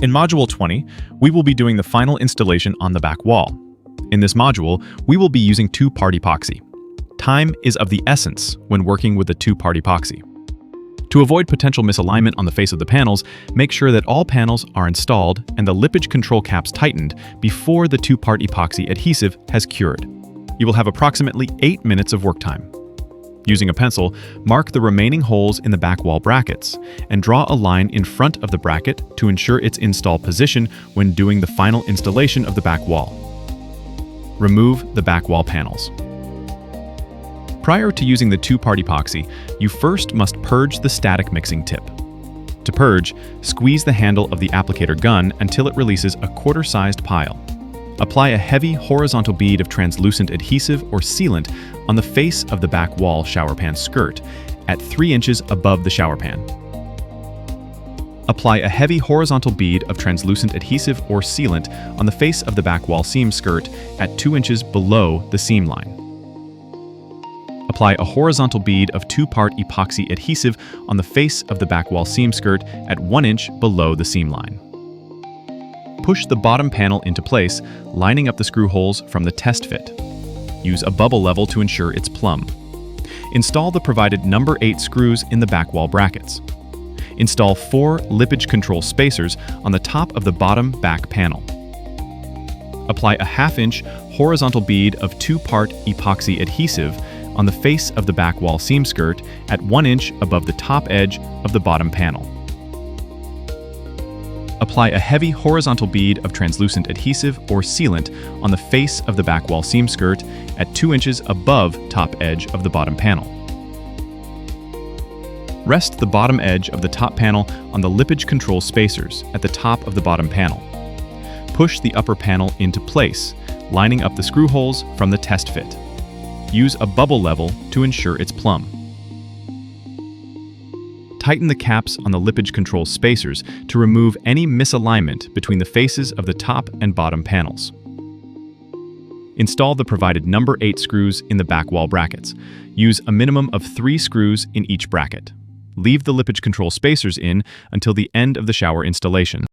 In Module 20, we will be doing the final installation on the back wall. In this module, we will be using two-part epoxy. Time is of the essence when working with the two-part epoxy. To avoid potential misalignment on the face of the panels, make sure that all panels are installed and the lippage control caps tightened before the two-part epoxy adhesive has cured. You will have approximately 8 minutes of work time. Using a pencil, mark the remaining holes in the back wall brackets and draw a line in front of the bracket to ensure its install position when doing the final installation of the back wall. Remove the back wall panels. Prior to using the two-part epoxy, you first must purge the static mixing tip. To purge, squeeze the handle of the applicator gun until it releases a quarter-sized pile. Apply a heavy horizontal bead of translucent adhesive or sealant on the face of the back wall shower pan skirt at 3 inches above the shower pan. Apply a heavy horizontal bead of translucent adhesive or sealant on the face of the back wall seam skirt at 2 inches below the seam line. Apply a horizontal bead of two-part epoxy adhesive on the face of the back wall seam skirt at 1 inch below the seam line. Push the bottom panel into place, lining up the screw holes from the test fit. Use a bubble level to ensure it's plumb. Install the provided number 8 screws in the back wall brackets. Install 4 lippage control spacers on the top of the bottom back panel. Apply a 1/2 inch horizontal bead of two-part epoxy adhesive on the face of the back wall seam skirt at 1 inch above the top edge of the bottom panel. Apply a heavy horizontal bead of translucent adhesive or sealant on the face of the back wall seam skirt at 2 inches above top edge of the bottom panel. Rest the bottom edge of the top panel on the lippage control spacers at the top of the bottom panel. Push the upper panel into place, lining up the screw holes from the test fit. Use a bubble level to ensure it's plumb. Tighten the caps on the lippage control spacers to remove any misalignment between the faces of the top and bottom panels. Install the provided number 8 screws in the back wall brackets. Use a minimum of 3 screws in each bracket. Leave the lippage control spacers in until the end of the shower installation.